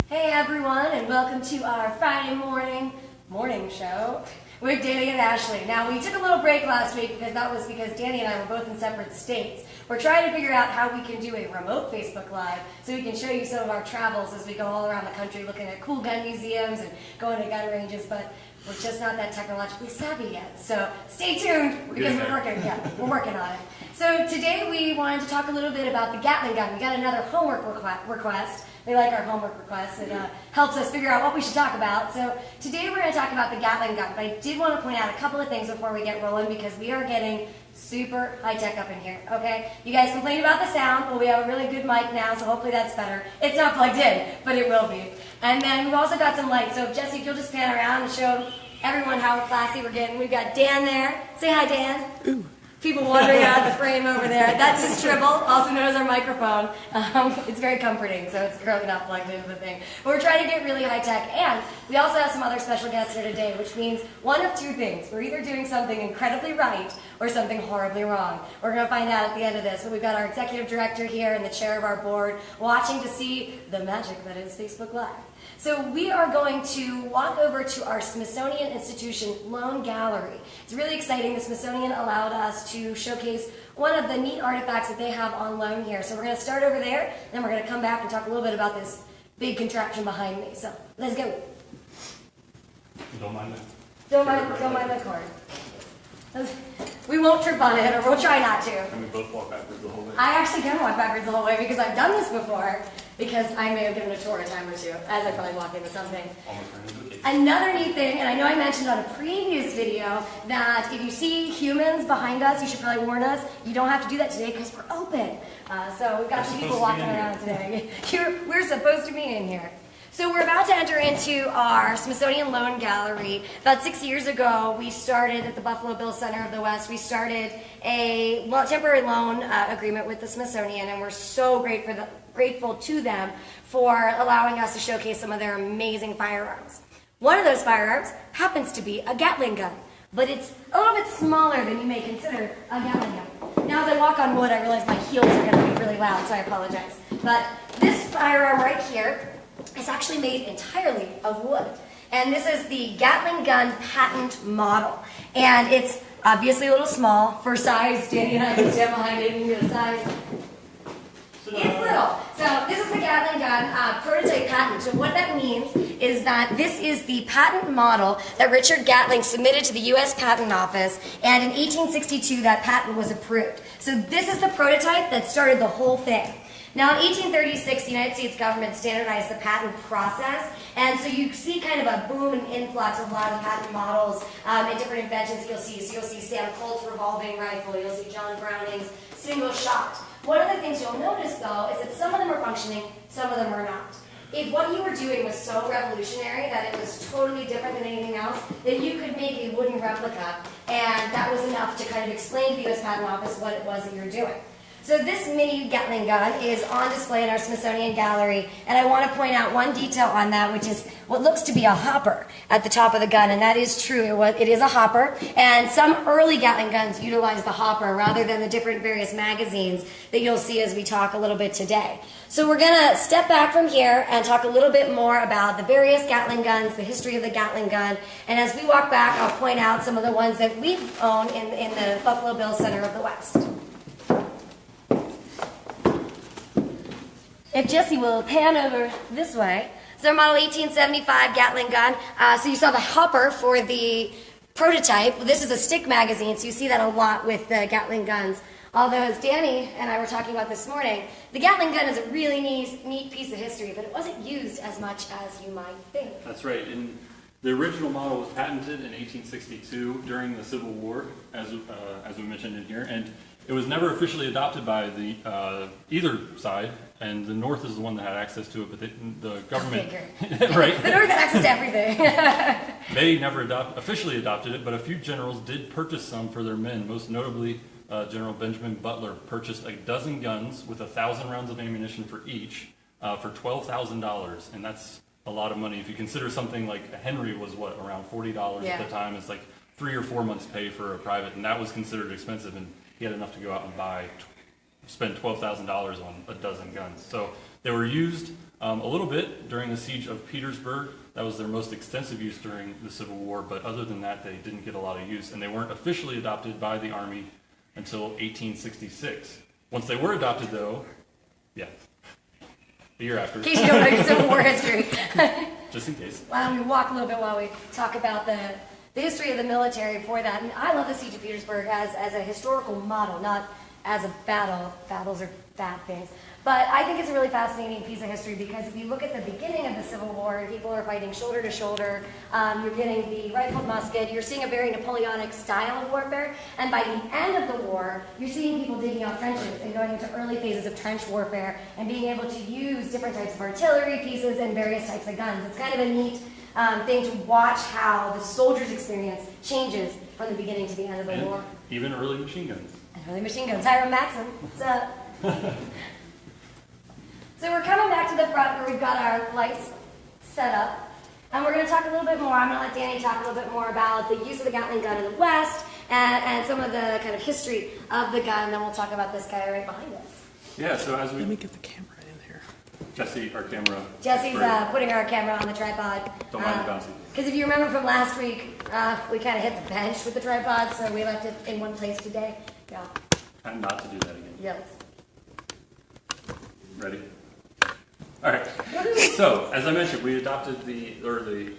Hey everyone, and welcome to our Friday morning show with Danny and Ashley. Now, we took a little break last week because Danny and I were both in separate states. We're trying to figure out how we can do a remote Facebook Live so we can show you some of our travels as we go all around the country looking at cool gun museums and going to gun ranges, but we're just not that technologically savvy yet. So stay tuned because we're working on it. So today we wanted to talk a little bit about the Gatling gun. We got another homework request. We like our homework requests. It helps us figure out what we should talk about. So today we're going to talk about the Gatling gun. But I did want to point out a couple of things before we get rolling because we are getting super high-tech up in here, okay? You guys complained about the sound, but we have a really good mic now, so hopefully that's better. It's not plugged in, but it will be. And then we've also got some lights. So Jesse, if you'll just pan around and show everyone how classy we're getting. We've got Dan there. Say hi, Dan. Ooh. People wandering out of the frame over there. That's his tribble, also known as our microphone. It's very comforting, so it's currently not plugged into the thing. But we're trying to get really high tech, and we also have some other special guests here today, which means one of two things. We're either doing something incredibly right or something horribly wrong. We're going to find out at the end of this. But we've got our executive director here and the chair of our board watching to see the magic that is Facebook Live. So we are going to walk over to our Smithsonian Institution Loan Gallery. It's really exciting. The Smithsonian allowed us to showcase one of the neat artifacts that they have on loan here. So we're going to start over there, then we're going to come back and talk a little bit about this big contraption behind me. So let's go. Don't mind it. Don't mind the cord. We won't trip on it, or we'll try not to. And we both walk backwards the whole way. I actually can walk backwards the whole way because I've done this before. Because I may have given a tour a time or two as I probably walk into something. Almost ran into a cake. Another neat thing, and I know I mentioned on a previous video, that if you see humans behind us, you should probably warn us. You don't have to do that today because we're open. So we've got some people walking around today. We're supposed to be in here. So we're about to enter into our Smithsonian Loan Gallery. About 6 years ago, we started at the Buffalo Bill Center of the West. We started a temporary loan agreement with the Smithsonian, and we're so grateful to them for allowing us to showcase some of their amazing firearms. One of those firearms happens to be a Gatling gun, but it's a little bit smaller than you may consider a Gatling gun. Now, as I walk on wood, I realize my heels are going to be really loud, so I apologize. But this firearm right here is actually made entirely of wood. And this is the Gatling gun patent model. And it's obviously a little small for size. Danny and I can stand behind it and get a size. It's little. So this is the Gatling gun prototype patent. So what that means is that this is the patent model that Richard Gatling submitted to the U.S. Patent Office, and in 1862 that patent was approved. So this is the prototype that started the whole thing. Now, in 1836, the United States government standardized the patent process, and so you see kind of a boom and influx of a lot of patent models and different inventions you'll see. So you'll see Sam Colt's revolving rifle, you'll see John Browning's single shot. One of the things you'll notice, though, is that some of them are functioning, some of them are not. If what you were doing was so revolutionary that it was totally different than anything else, then you could make a wooden replica, and that was enough to kind of explain to the U.S. Patent Office what it was that you were doing. So this mini Gatling gun is on display in our Smithsonian Gallery, and I want to point out one detail on that, which is what looks to be a hopper at the top of the gun, and that is true. It is a hopper, and some early Gatling guns utilize the hopper rather than the different various magazines that you'll see as we talk a little bit today. So we're going to step back from here and talk a little bit more about the various Gatling guns, the history of the Gatling gun, and as we walk back, I'll point out some of the ones that we own in the Buffalo Bill Center of the West. If Jesse will pan over this way. It's our model 1875 Gatling gun. So you saw the hopper for the prototype. This is a stick magazine, so you see that a lot with the Gatling guns. Although, as Danny and I were talking about this morning, the Gatling gun is a really neat piece of history, but it wasn't used as much as you might think. That's right. And the original model was patented in 1862 during the Civil War, as we mentioned in here, and it was never officially adopted by the either side, and the North is the one that had access to it, but the government, right? The North had access to everything. They never officially adopted it, but a few generals did purchase some for their men. Most notably, General Benjamin Butler purchased a dozen guns with 1,000 rounds of ammunition for each for $12,000, and that's a lot of money. If you consider something like a Henry was around $40 at the time. It's like 3 or 4 months' pay for a private, and that was considered expensive. And he had enough to go out and spend $12,000 on a dozen guns. So They were used a little bit during the siege of Petersburg. That was their most extensive use during the Civil War, but other than that, they didn't get a lot of use, and they weren't officially adopted by the Army until 1866. Once they were adopted, though, yeah, the year after. In case you don't know your Civil War history. Just in case. Why don't we walk a little bit while we talk about the history of the military before that. And I love the Siege of Petersburg as a historical model, not as a battle. Battles are bad things. But I think it's a really fascinating piece of history because if you look at the beginning of the Civil War, people are fighting shoulder to shoulder. You're getting the rifled musket. You're seeing a very Napoleonic style of warfare. And by the end of the war, you're seeing people digging out trenches and going into early phases of trench warfare and being able to use different types of artillery pieces and various types of guns. It's kind of a neat thing to watch how the soldier's experience changes from the beginning to the end of the war. Even early machine guns. And early machine guns. Hiram Maxim, what's up? So we're coming back to the front where we've got our lights set up. And we're going to talk a little bit more. I'm going to let Danny talk a little bit more about the use of the Gatling gun in the West and some of the kind of history of the gun. And then we'll talk about this guy right behind us. Yeah, so as we... Let me get the camera in here. Jesse, our camera. Jesse's putting our camera on the tripod. Don't mind the bouncing. Because if you remember from last week, we kind of hit the bench with the tripod, so we left it in one place today. Yeah. And not to do that again. Yes. Ready? All right. So, as I mentioned, the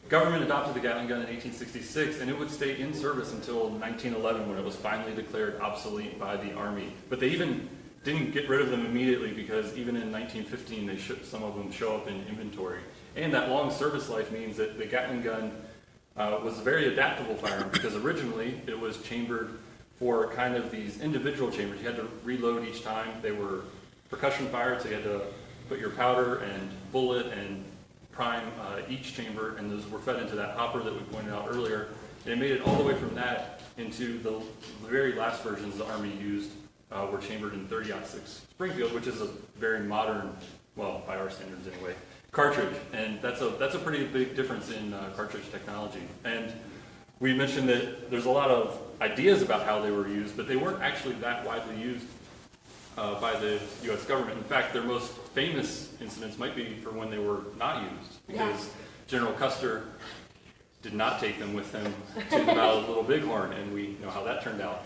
government adopted the Gatling gun in 1866, and it would stay in service until 1911 when it was finally declared obsolete by the Army. But they even didn't get rid of them immediately because even in 1915, some of them show up in inventory. And that long service life means that the Gatling gun was a very adaptable firearm because originally it was chambered for kind of these individual chambers. You had to reload each time. They were percussion fired, so you had to put your powder and bullet and prime each chamber, and those were fed into that hopper that we pointed out earlier. And it made it all the way from that into the very last versions the Army used were chambered in 30-06 Springfield, which is a very modern, well, by our standards anyway, cartridge. And that's a pretty big difference in cartridge technology. And we mentioned that there's a lot of ideas about how they were used, but they weren't actually that widely used by the U.S. government. In fact, their most famous incidents might be for when they were not used, because General Custer did not take them with him to the Battle of Little Bighorn, and we know how that turned out.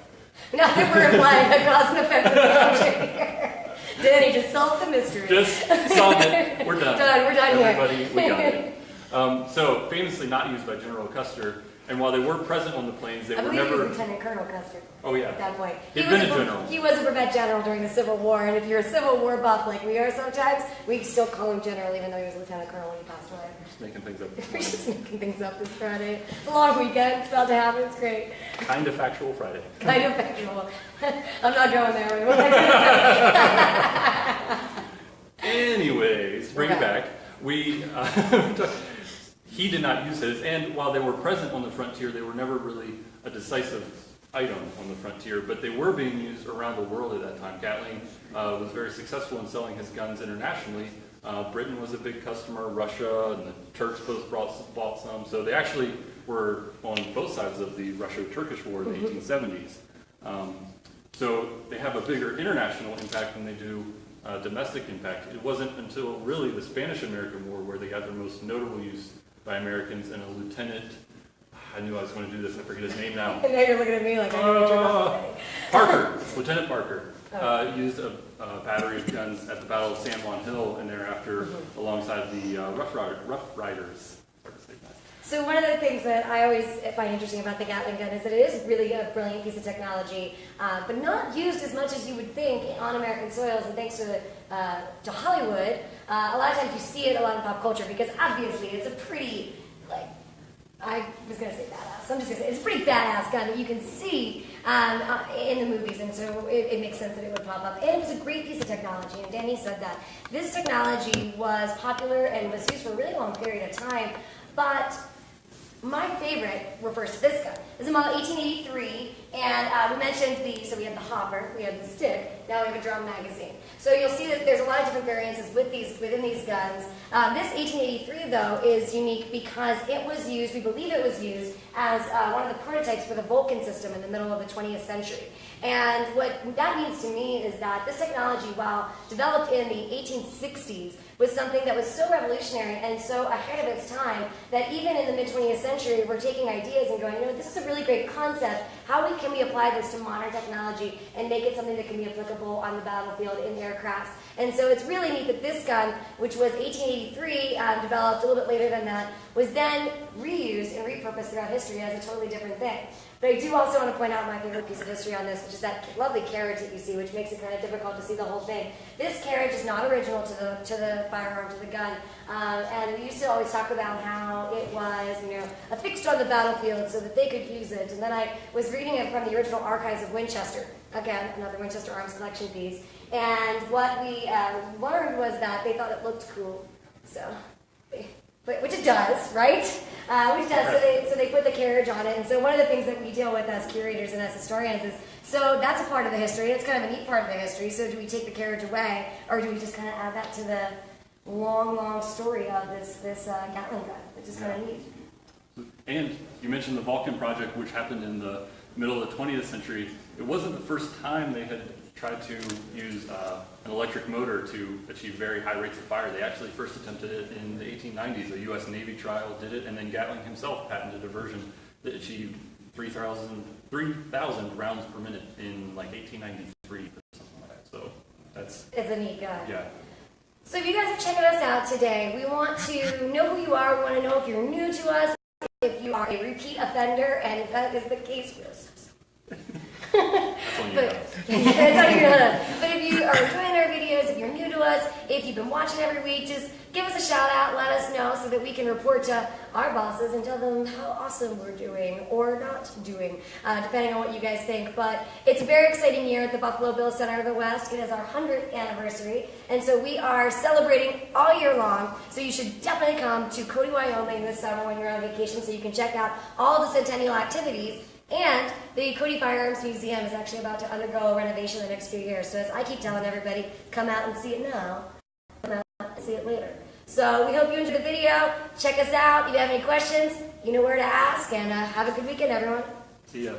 Now that we're implying a cause and effect relationship here. Danny, just solve the mystery. Just solve it. We're done. We're done Everybody, here. we got it. So, famously not used by General Custer, and while they were present on the planes, they were never... I believe he was Lieutenant Colonel Custer. Oh, yeah. At that point. He'd been a general. He was a brevet general during the Civil War, and if you're a Civil War buff like we are sometimes, we still call him general even though he was Lieutenant Colonel when he passed away. Just making things up. We're just making things up this Friday. It's a long weekend. It's about to happen. It's great. Kind of factual Friday. Kind of factual. I'm not going there. Anyways, bring it back. He did not use his, and while they were present on the frontier, they were never really a decisive item on the frontier, but they were being used around the world at that time. Gatling was very successful in selling his guns internationally. Britain was a big customer, Russia, and the Turks both bought some, so they actually were on both sides of the Russo-Turkish War in the 1870s. So they have a bigger international impact than they do domestic impact. It wasn't until really the Spanish-American War where they got their most notable use by Americans, and a lieutenant, I knew I was going to do this, I forget his name now. And now you're looking at me like I know what you're about to say. Parker, Lieutenant Parker, used a battery of guns at the Battle of San Juan Hill, and thereafter alongside the Rough Riders. Hard to say that. So one of the things that I always find interesting about the Gatling gun is that it is really a brilliant piece of technology, but not used as much as you would think on American soils, and thanks to Hollywood, a lot of times you see it a lot in pop culture because obviously it's a pretty, I was going to say badass, I'm just going to say it's a pretty badass gun that you can see in the movies, and so it makes sense that it would pop up. And it was a great piece of technology, and Danny said that. This technology was popular and was used for a really long period of time, but My favorite refers to this gun. This is a model 1883, and we mentioned so we have the hopper, we have the stick, now we have a drum magazine. So you'll see that there's a lot of different variances within these guns. This 1883, though, is unique because it was used, we believe it was used, as one of the prototypes for the Vulcan system in the middle of the 20th century. And what that means to me is that this technology, while developed in the 1860s, was something that was so revolutionary and so ahead of its time that even in the mid-20th century, we're taking ideas and going, this is a really great concept. How can we apply this to modern technology and make it something that can be applicable on the battlefield in aircrafts? And so it's really neat that this gun, which was 1883, developed a little bit later than that, was then reused and repurposed throughout history as a totally different thing. But I do also want to point out my favorite piece of history on this, which is that lovely carriage that you see, which makes it kind of difficult to see the whole thing. This carriage is not original to the firearm, to the gun. And we used to always talk about how it was, affixed on the battlefield so that they could use it. And then I was reading it from the original archives of Winchester. Again, another Winchester Arms collection piece. And what we learned was that they thought it looked cool. Which it does, right? Which does. So they put the carriage on it. And so one of the things that we deal with as curators and as historians is, so that's a part of the history. It's kind of a neat part of the history. So do we take the carriage away, or do we just kind of add that to the long, long story of this Gatling gun, which is kind of neat? And you mentioned the Vulcan project, which happened in the middle of the 20th century. It wasn't the first time they had tried to use an electric motor to achieve very high rates of fire. They actually first attempted it in the 1890s. A U.S. Navy trial did it, and then Gatling himself patented a version that achieved 3,000 rounds per minute in like 1893 or something like that. So it's a neat gun. Yeah. So if you guys are checking us out today, we want to know who you are. We want to know if you're new to us, if you are a repeat offender, and if that is the case, we're so sorry. That's on you guys. But if you are enjoying our videos, if you're new to us, if you've been watching every week, just give us a shout out, let us know so that we can report to our bosses and tell them how awesome we're doing or not doing, depending on what you guys think. But it's a very exciting year at the Buffalo Bills Center of the West. It is our 100th anniversary, and so we are celebrating all year long. So you should definitely come to Cody, Wyoming this summer when you're on vacation so you can check out all the centennial activities. And the Cody Firearms Museum is actually about to undergo a renovation in the next few years. So as I keep telling everybody, come out and see it now, come out and see it later. So we hope you enjoyed the video. Check us out. If you have any questions, you know where to ask. And have a good weekend, everyone. See ya.